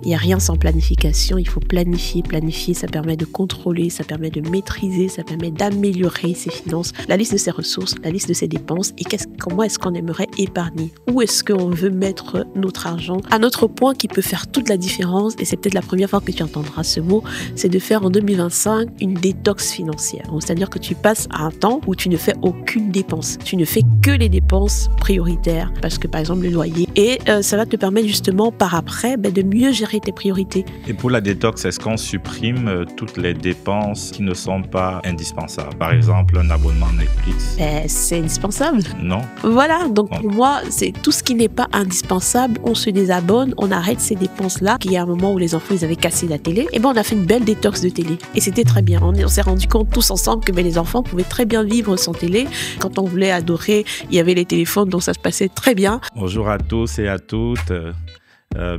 Il n'y a rien sans planification, il faut planifier. Planifier, ça permet de contrôler, ça permet de maîtriser, ça permet d'améliorer ses finances, la liste de ses ressources, la liste de ses dépenses et comment est-ce qu'on aimerait épargner. Où est-ce qu'on veut mettre notre argent. Un autre point qui peut faire toute la différence, et c'est peut-être la première fois que tu entendras ce mot, c'est de faire en 2025 une détox financière. Donc, c'est-à-dire que tu passes à un temps où tu ne fais aucune dépense. Tu ne fais que les dépenses prioritaires, parce que par exemple le loyer. Et ça va te permettre justement par après de mieux gérer tes priorités. Et pour la détox, est-ce qu'on supprime toutes les dépenses qui ne sont pas indispensables? Par exemple, un abonnement Netflix. C'est indispensable. Non. Voilà, donc pour moi, c'est tout ce qui n'est pas indispensable, on se désabonne, on arrête ces dépenses-là. Il y a un moment où les enfants, ils avaient cassé la télé, et on a fait une belle détox de télé. Et c'était très bien. On s'est rendu compte tous ensemble que les enfants pouvaient très bien vivre sans télé. Quand on voulait adorer, il y avait les téléphones, donc ça se passait très bien. Bonjour à tous et à toutes.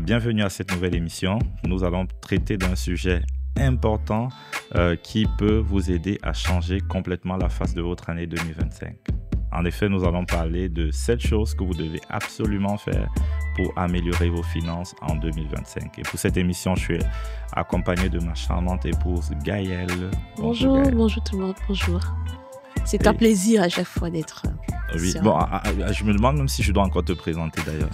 Bienvenue à cette nouvelle émission. Nous allons traiter d'un sujet important qui peut vous aider à changer complètement la face de votre année 2025. En effet, nous allons parler de 7 choses que vous devez absolument faire pour améliorer vos finances en 2025. Et pour cette émission, je suis accompagné de ma charmante épouse Gaëlle. Bonjour, Gaëlle. Bonjour tout le monde, bonjour. C'est un plaisir à chaque fois d'être... Oui, bon, je me demande même si je dois encore te présenter d'ailleurs.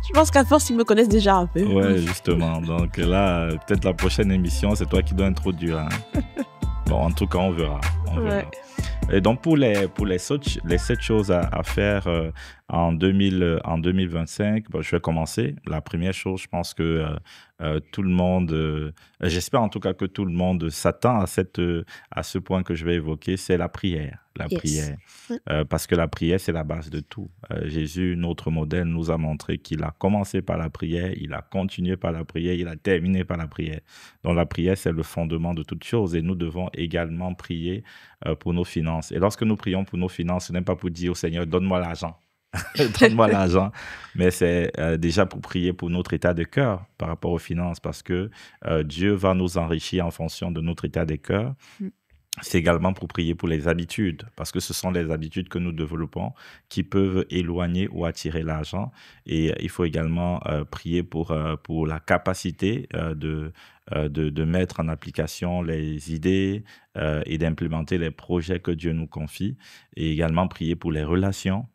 Je pense qu'à force, ils me connaissent déjà un peu. Oui, justement. Donc là, peut-être la prochaine émission, c'est toi qui dois introduire. Hein. Bon, en tout cas, on verra. Ouais. Et donc, pour les 7 choses à faire en 2025, je vais commencer. La première chose, je pense que tout le monde, j'espère en tout cas que tout le monde s'attend à ce point que je vais évoquer, c'est la prière. Prière. Parce que la prière, c'est la base de tout. Jésus, notre modèle, nous a montré qu'il a commencé par la prière, il a continué par la prière, il a terminé par la prière. Donc la prière, c'est le fondement de toute chose et nous devons également prier pour nos finances. Et lorsque nous prions pour nos finances, ce n'est pas pour dire au Seigneur, donne-moi l'argent. Donne-moi l'argent, mais c'est déjà pour prier pour notre état de cœur par rapport aux finances, parce que Dieu va nous enrichir en fonction de notre état de cœur. C'est également pour prier pour les habitudes, parce que ce sont les habitudes que nous développons qui peuvent éloigner ou attirer l'argent. Et il faut également prier pour la capacité de mettre en application les idées et d'implémenter les projets que Dieu nous confie. Et également prier pour les relations,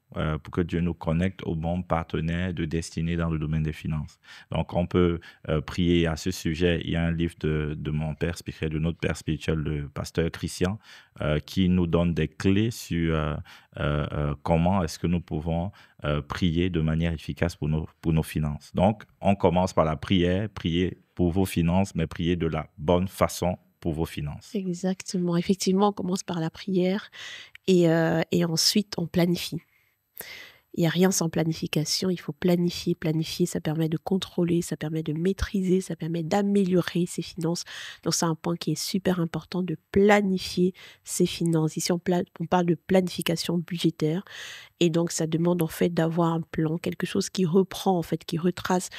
pour que Dieu nous connecte aux bons partenaires de destinée dans le domaine des finances. Donc, on peut prier à ce sujet. Il y a un livre de mon père spirituel, de notre père spirituel, le pasteur Christian, qui nous donne des clés sur comment est-ce que nous pouvons prier de manière efficace pour nos finances. Donc, on commence par la prière, prier pour vos finances, mais prier de la bonne façon pour vos finances. Exactement. Effectivement, on commence par la prière et ensuite, on planifie. Il n'y a rien sans planification, il faut planifier. Planifier, ça permet de contrôler, ça permet de maîtriser, ça permet d'améliorer ses finances. Donc, c'est un point qui est super important de planifier ses finances. Ici, on parle de planification budgétaire. Et donc, ça demande en fait d'avoir un plan, quelque chose qui reprend, en fait, qui retrace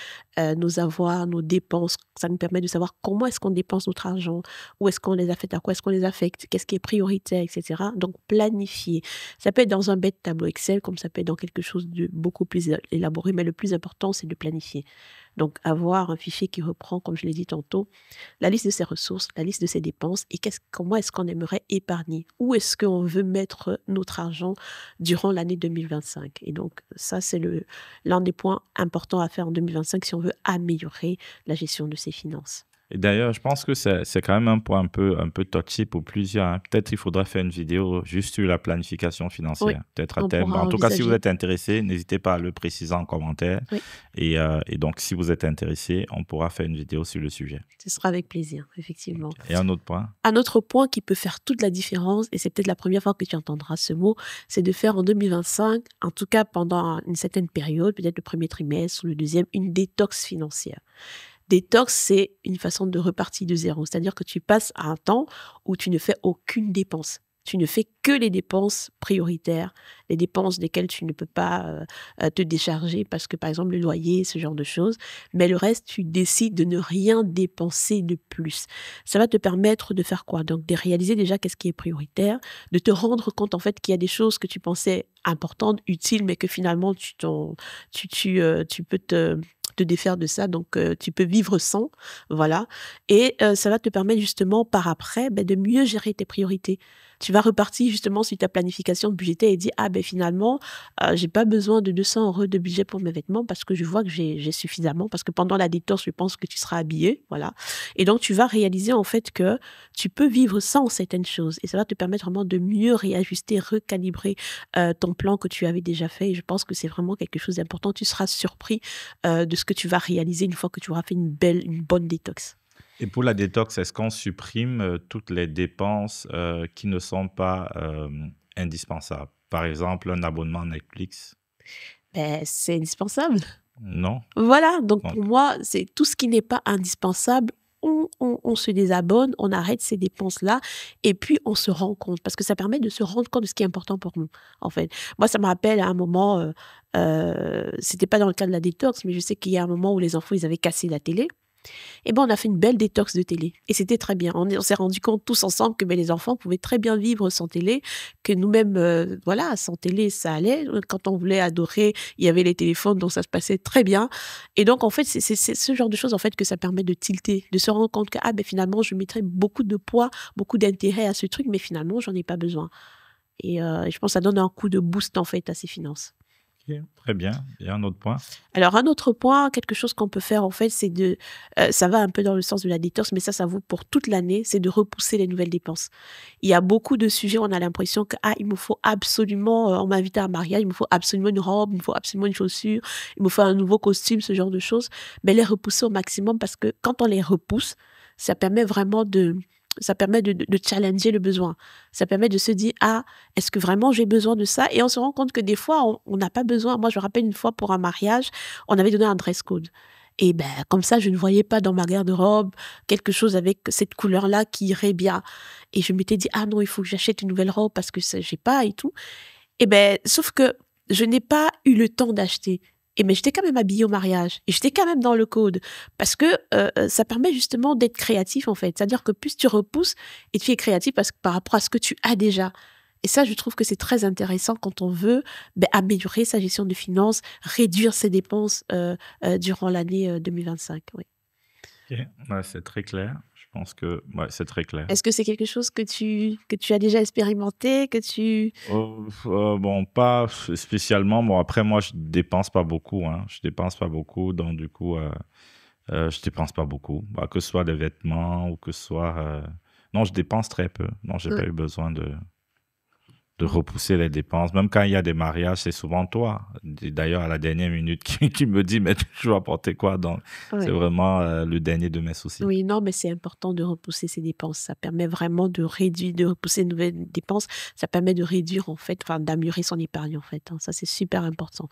nos avoirs, nos dépenses. Ça nous permet de savoir comment est-ce qu'on dépense notre argent, où est-ce qu'on les affecte, à quoi est-ce qu'on les affecte, qu'est-ce qui est prioritaire, etc. Donc, planifier. Ça peut être dans un bête tableau Excel, comme ça peut être dans quelque chose de beaucoup plus élaboré, mais le plus important, c'est de planifier. Donc, avoir un fichier qui reprend, comme je l'ai dit tantôt, la liste de ses ressources, la liste de ses dépenses et comment est-ce qu'on aimerait épargner. Où est-ce qu'on veut mettre notre argent durant l'année 2025. Et donc, ça, c'est l'un des points importants à faire en 2025 si on veut améliorer la gestion de ses finances. Et d'ailleurs, je pense que c'est quand même un point un peu touchy pour plusieurs. Hein. Peut-être il faudra faire une vidéo juste sur la planification financière. Oui, peut-être à terme. En tout cas, si vous êtes intéressé, n'hésitez pas à le préciser en commentaire. Oui. Et donc, si vous êtes intéressé, on pourra faire une vidéo sur le sujet. Ce sera avec plaisir, effectivement. Okay. Et un autre point? Un autre point qui peut faire toute la différence, et c'est peut-être la première fois que tu entendras ce mot, c'est de faire en 2025, en tout cas pendant une certaine période, peut-être le premier trimestre ou le deuxième, une détox financière. Détox, c'est une façon de repartir de zéro. C'est-à-dire que tu passes à un temps où tu ne fais aucune dépense. Tu ne fais que les dépenses prioritaires, les dépenses desquelles tu ne peux pas te décharger parce que, par exemple, le loyer, ce genre de choses. Mais le reste, tu décides de ne rien dépenser de plus. Ça va te permettre de faire quoi? Donc, de réaliser déjà qu'est-ce qui est prioritaire, de te rendre compte, en fait, qu'il y a des choses que tu pensais importantes, utiles, mais que finalement, tu peux te te défaire de ça, donc tu peux vivre sans, voilà. Et ça va te permettre justement par après, de mieux gérer tes priorités. Tu vas repartir justement sur ta planification budgétaire et dire: «Ah finalement, j'ai pas besoin de 200 € de budget pour mes vêtements parce que je vois que j'ai suffisamment». Parce que pendant la détox, je pense que tu seras habillé, voilà. Et donc tu vas réaliser en fait que tu peux vivre sans certaines choses et ça va te permettre vraiment de mieux réajuster, recalibrer, ton plan que tu avais déjà fait et je pense que c'est vraiment quelque chose d'important. Tu seras surpris, de ce que tu vas réaliser une fois que tu auras fait une bonne détox. Et pour la détox, est-ce qu'on supprime toutes les dépenses qui ne sont pas indispensables? Par exemple, un abonnement Netflix? C'est indispensable. Non? Voilà, donc Donc, pour moi, c'est tout ce qui n'est pas indispensable, on se désabonne, on arrête ces dépenses-là et puis on se rend compte parce que ça permet de se rendre compte de ce qui est important pour nous, en fait. Moi, ça me rappelle à un moment, c'était pas dans le cadre de la détox, mais je sais qu'il y a un moment où les enfants, ils avaient cassé la télé. Et ben, on a fait une belle détox de télé et c'était très bien. On s'est rendu compte tous ensemble que les enfants pouvaient très bien vivre sans télé, que nous-mêmes, voilà, sans télé, ça allait. Quand on voulait adorer, il y avait les téléphones, donc ça se passait très bien. Et donc, en fait, c'est ce genre de choses en fait que ça permet de tilter, de se rendre compte que finalement, je mettrais beaucoup de poids, beaucoup d'intérêt à ce truc, mais finalement, j'en ai pas besoin. Et je pense que ça donne un coup de boost en fait à ses finances. ok, très bien. Il y a un autre point. Alors un autre point, quelque chose qu'on peut faire en fait, c'est ça va un peu dans le sens de la détox, mais ça vaut pour toute l'année, c'est de repousser les nouvelles dépenses. Il y a beaucoup de sujets où on a l'impression que il me faut absolument, on m'a invité à un mariage, il me faut absolument une robe, il me faut absolument une chaussure, il me faut un nouveau costume, ce genre de choses. Mais les repousser au maximum parce que quand on les repousse, ça permet vraiment de challenger le besoin. Ça permet de se dire: «Ah, est-ce que vraiment j'ai besoin de ça?» Et on se rend compte que des fois, on n'a pas besoin. Moi, je me rappelle une fois pour un mariage, on avait donné un dress code et comme ça, je ne voyais pas dans ma garde-robe quelque chose avec cette couleur-là qui irait bien et je m'étais dit: «Ah non, il faut que j'achète une nouvelle robe parce que ça j'ai pas et tout». Et sauf que je n'ai pas eu le temps d'acheter. Mais j'étais quand même habillée au mariage et j'étais quand même dans le code parce que ça permet justement d'être créatif en fait. C'est-à-dire que plus tu repousses et tu es créatif parce que par rapport à ce que tu as déjà. Et ça, je trouve que c'est très intéressant quand on veut améliorer sa gestion de finances, réduire ses dépenses durant l'année 2025. Oui. Ok, ouais, c'est très clair. Je pense que ouais, c'est très clair. Est-ce que c'est quelque chose que tu as déjà expérimenté, que tu... Bon, pas spécialement. Bon, après, moi, je dépense pas beaucoup, hein. Je dépense pas beaucoup, donc du coup, je dépense pas beaucoup. Bah, que ce soit des vêtements ou que ce soit... Non, je dépense très peu. Non, j'ai pas eu besoin de repousser les dépenses. Même quand il y a des mariages, c'est souvent toi. D'ailleurs, à la dernière minute, qui me dit, mais tu vas apporter quoi? Donc, c'est Ouais. vraiment le dernier de mes soucis. Oui, non, mais c'est important de repousser ses dépenses. Ça permet vraiment de réduire, de repousser de nouvelles dépenses. Ça permet de réduire, en fait, enfin, d'améliorer son épargne, en fait, hein. Ça, c'est super important.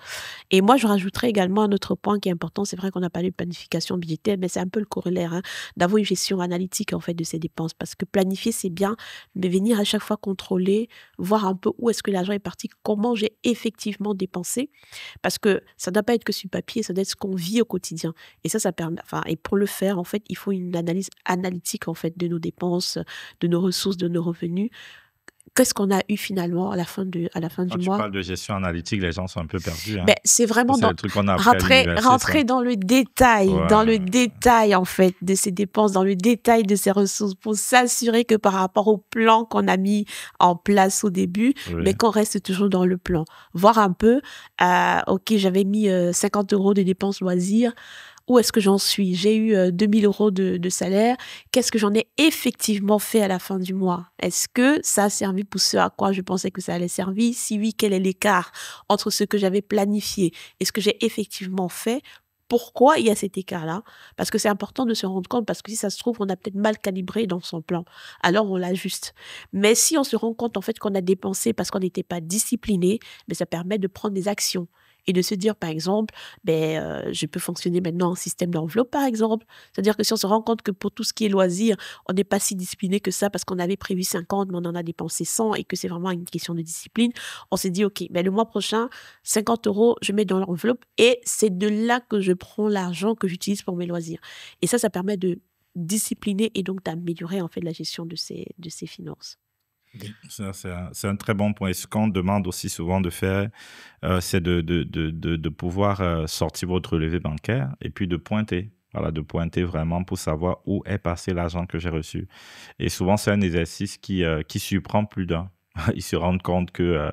Et moi, je rajouterais également un autre point qui est important. C'est vrai qu'on a parlé de planification budgétaire, mais c'est un peu le corollaire, hein, d'avoir une gestion analytique, en fait, de ses dépenses. Parce que planifier, c'est bien, mais venir à chaque fois contrôler, voir un peu où est-ce que l'argent est parti, comment j'ai effectivement dépensé. Parce que ça ne doit pas être que sur papier, ça doit être ce qu'on vit au quotidien. Et ça permet, enfin, et pour le faire, en fait, il faut une analyse analytique, en fait, de nos dépenses, de nos ressources, de nos revenus. Qu'est-ce qu'on a eu finalement à la fin Quand du tu mois? parles de gestion analytique, les gens sont un peu perdus, hein. C'est Ça, vraiment c'est dans le truc qu'on a appris à l'université, ça. rentrer dans le Ouais. détail, en fait, de ses dépenses, dans le détail de ses ressources pour s'assurer que par rapport au plan qu'on a mis en place au début, Oui. qu'on reste toujours dans le plan. Voir un peu, OK, j'avais mis 50 € de dépenses loisirs. Où est-ce que j'en suis? J'ai eu 2 000 € de salaire. Qu'est-ce que j'en ai effectivement fait à la fin du mois? Est-ce que ça a servi pour ce à quoi je pensais que ça allait servir? Si oui, quel est l'écart entre ce que j'avais planifié et ce que j'ai effectivement fait? Pourquoi il y a cet écart-là? Parce que c'est important de se rendre compte, parce que si ça se trouve, on a peut-être mal calibré dans son plan. Alors on l'ajuste. Mais si on se rend compte en fait qu'on a dépensé parce qu'on n'était pas discipliné, ça permet de prendre des actions et de se dire, par exemple, je peux fonctionner maintenant en système d'enveloppe, par exemple. C'est-à-dire que si on se rend compte que pour tout ce qui est loisirs, on n'est pas si discipliné que ça parce qu'on avait prévu 50, mais on en a dépensé 100 et que c'est vraiment une question de discipline, on s'est dit, OK, le mois prochain, 50 €, je mets dans l'enveloppe et c'est de là que je prends l'argent que j'utilise pour mes loisirs. Et ça permet de discipliner et donc d'améliorer en fait la gestion de ses finances. C'est un très bon point. Et ce qu'on demande aussi souvent de faire, c'est de pouvoir sortir votre relevé bancaire et puis de pointer. Voilà, de pointer vraiment pour savoir où est passé l'argent que j'ai reçu. Et souvent, c'est un exercice qui surprend plus d'un. Ils se rendent compte que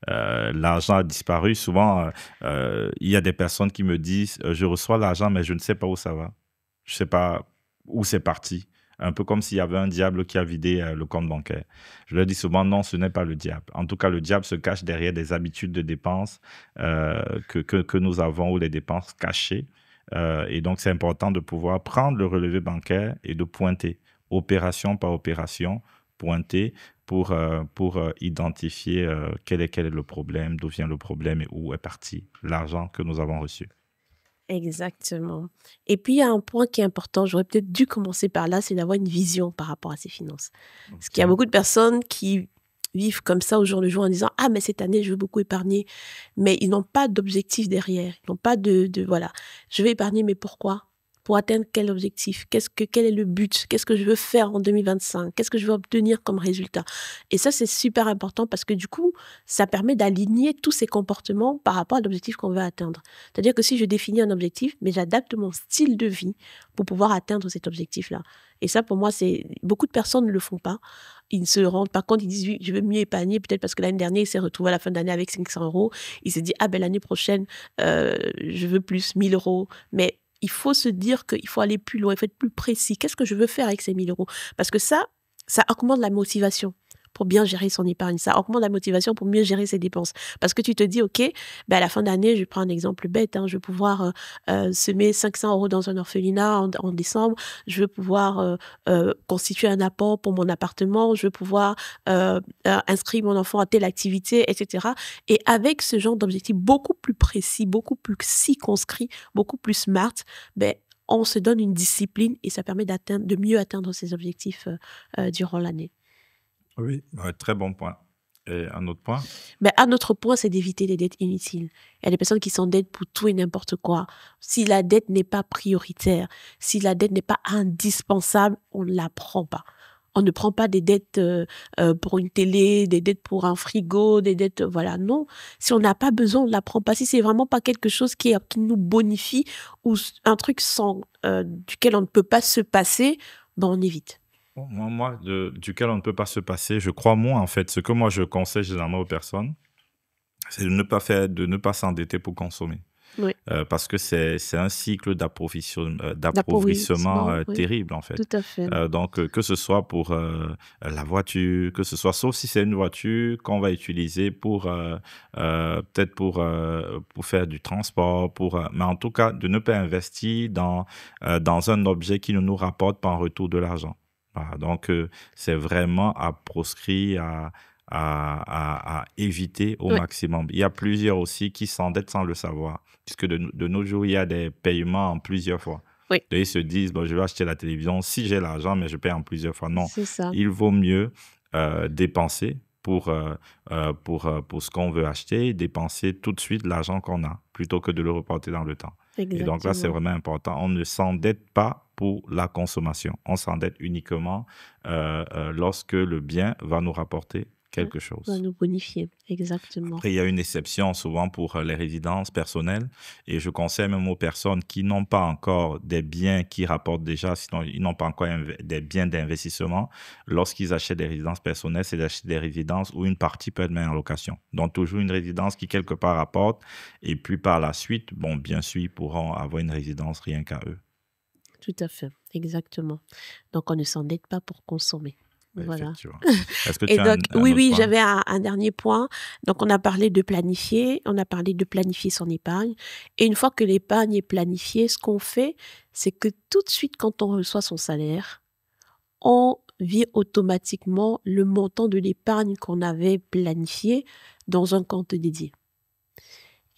l'argent a disparu. Souvent, il y a des personnes qui me disent, je reçois l'argent, mais je ne sais pas où ça va. Je ne sais pas où c'est parti. Un peu comme s'il y avait un diable qui a vidé le compte bancaire. Je leur dis souvent, non, ce n'est pas le diable. En tout cas, le diable se cache derrière des habitudes de dépenses que nous avons ou les dépenses cachées. Et donc, c'est important de pouvoir prendre le relevé bancaire et de pointer, opération par opération, pointer pour identifier quel est le problème, d'où vient le problème et où est parti l'argent que nous avons reçu. Exactement. Et puis, il y a un point qui est important, j'aurais peut-être dû commencer par là, c'est d'avoir une vision par rapport à ses finances. Parce qu'il y a beaucoup de personnes qui vivent comme ça au jour le jour en disant « Ah, mais cette année, je veux beaucoup épargner. » Mais ils n'ont pas d'objectif derrière. Ils n'ont pas voilà, je vais épargner, mais pourquoi? Pour atteindre quel objectif? Quel est le but? Qu'est-ce que je veux faire en 2025? Qu'est-ce que je veux obtenir comme résultat? Et ça, c'est super important parce que du coup, ça permet d'aligner tous ces comportements par rapport à l'objectif qu'on veut atteindre. C'est-à-dire que si je définis un objectif, mais j'adapte mon style de vie pour pouvoir atteindre cet objectif-là. Et ça, pour moi, beaucoup de personnes ne le font pas. Ils ne se rendent pas compte, ils disent, oui, je veux mieux épargner, peut-être parce que l'année dernière, il s'est retrouvé à la fin d'année avec 500 euros. Il s'est dit, ah ben l'année prochaine, je veux plus, 1000 euros. Mais il faut se dire qu'il faut aller plus loin, il faut être plus précis. Qu'est-ce que je veux faire avec ces 1000 euros? Parce que ça augmente la motivation pour bien gérer son épargne. Ça augmente la motivation pour mieux gérer ses dépenses. Parce que tu te dis, OK, ben à la fin d'année, je prends un exemple bête, je vais pouvoir semer 500 euros dans un orphelinat en décembre. Je vais pouvoir constituer un apport pour mon appartement. Je vais pouvoir inscrire mon enfant à telle activité, etc. Et avec ce genre d'objectif beaucoup plus précis, beaucoup plus circonscrit, beaucoup plus smart, ben, on se donne une discipline et ça permet de mieux atteindre ses objectifs durant l'année. Oui, très bon point. Et un autre point? Ben, un autre point, c'est d'éviter les dettes inutiles. Il y a des personnes qui s'endettent pour tout et n'importe quoi. Si la dette n'est pas prioritaire, si la dette n'est pas indispensable, on ne la prend pas. On ne prend pas des dettes pour une télé, des dettes pour un frigo, des dettes, voilà, non. Si on n'a pas besoin, on ne la prend pas. Si c'est vraiment pas quelque chose qui nous bonifie ou un truc duquel on ne peut pas se passer, ben on évite. Moi, duquel on ne peut pas se passer, je crois en fait. Ce que moi je conseille généralement aux personnes, c'est de ne pas s'endetter pour consommer. Oui. Parce que c'est un cycle d'appauvrissement terrible, en fait. Tout à fait. Donc, que ce soit pour la voiture, que ce soit, sauf si c'est une voiture qu'on va utiliser peut-être pour faire du transport, mais en tout cas, de ne pas investir dans un objet qui ne nous rapporte pas en retour de l'argent. Voilà, donc, c'est vraiment à proscrire, à éviter au maximum. Il y a plusieurs aussi qui s'endettent sans le savoir, puisque de nos jours, il y a des paiements en plusieurs fois. Oui. Et ils se disent, bon, je vais acheter la télévision si j'ai l'argent, mais je paye en plusieurs fois. Non, c'est ça. Il vaut mieux dépenser pour ce qu'on veut acheter, dépenser tout de suite l'argent qu'on a, plutôt que de le reporter dans le temps. Exactement. Et donc là, c'est vraiment important. On ne s'endette pas pour la consommation. On s'endette uniquement lorsque le bien va nous rapporter quelque chose. Va nous bonifier, exactement. Après, il y a une exception souvent pour les résidences personnelles et je conseille même aux personnes qui n'ont pas encore des biens qui rapportent déjà, sinon ils n'ont pas encore des biens d'investissement. Lorsqu'ils achètent des résidences personnelles, c'est d'acheter des résidences où une partie peut être mise en location. Donc, toujours une résidence qui quelque part rapporte et puis par la suite, bon, bien sûr, ils pourront avoir une résidence rien qu'à eux. Tout à fait, exactement. Donc, on ne s'endette pas pour consommer. Voilà. Est-ce que tu as oui, j'avais un dernier point. Donc, on a parlé de planifier, son épargne. Et une fois que l'épargne est planifiée, ce qu'on fait, c'est que tout de suite, quand on reçoit son salaire, on vire automatiquement le montant de l'épargne qu'on avait planifié dans un compte dédié.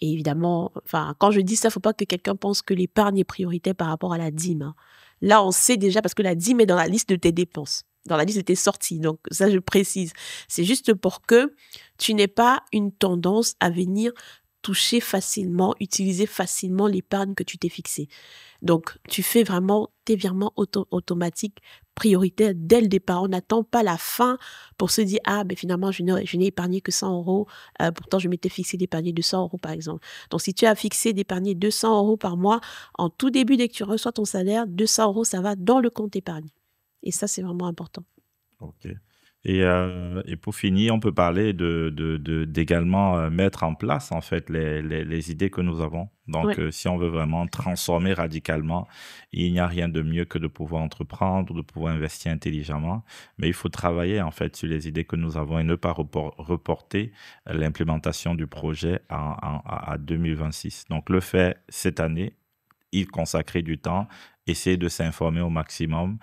Et évidemment, quand je dis ça, il ne faut pas que quelqu'un pense que l'épargne est prioritaire par rapport à la dîme. Là, on sait déjà parce que la dîme est dans la liste de tes dépenses, dans la liste de tes sorties. Donc, ça, je précise. C'est juste pour que tu n'aies pas une tendance à venir toucher facilement, utiliser facilement l'épargne que tu t'es fixée. Donc, tu fais vraiment tes virements automatiques prioritaires dès le départ. On n'attend pas la fin pour se dire, ah, ben finalement, je n'ai épargné que 100 euros. Pourtant, je m'étais fixé d'épargner 200 euros, par exemple. Donc, si tu as fixé d'épargner 200 euros par mois, en tout début, dès que tu reçois ton salaire, 200 euros, ça va dans le compte épargne. Et ça, c'est vraiment important. OK. Et pour finir, on peut parler d'également mettre en place en fait les idées que nous avons. Donc, Ouais. si on veut vraiment transformer radicalement, il n'y a rien de mieux que de pouvoir entreprendre, de pouvoir investir intelligemment. Mais il faut travailler en fait sur les idées que nous avons et ne pas reporter l'implémentation du projet à 2026. Donc, le faire cette année, y consacrer du temps, essayer de s'informer au maximum,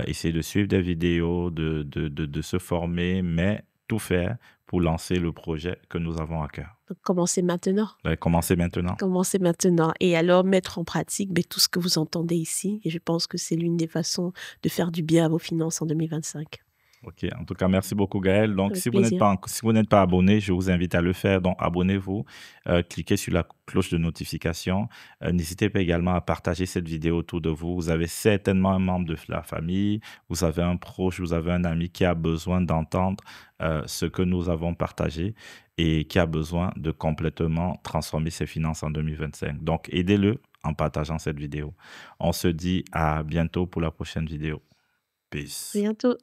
essayer de suivre des vidéos, de se former, mais tout faire pour lancer le projet que nous avons à cœur. Donc, commencez maintenant. Commencez maintenant. Commencez maintenant. Et alors, mettre en pratique tout ce que vous entendez ici. Et je pense que c'est l'une des façons de faire du bien à vos finances en 2025. OK. En tout cas, merci beaucoup, Gaël. Donc, Avec si vous n'êtes plaisir. si vous n'êtes pas abonné, je vous invite à le faire. Donc, abonnez-vous, cliquez sur la cloche de notification. N'hésitez pas également à partager cette vidéo autour de vous. Vous avez certainement un membre de la famille, vous avez un proche, vous avez un ami qui a besoin d'entendre ce que nous avons partagé et qui a besoin de complètement transformer ses finances en 2025. Donc, aidez-le en partageant cette vidéo. On se dit à bientôt pour la prochaine vidéo. Peace. Bientôt.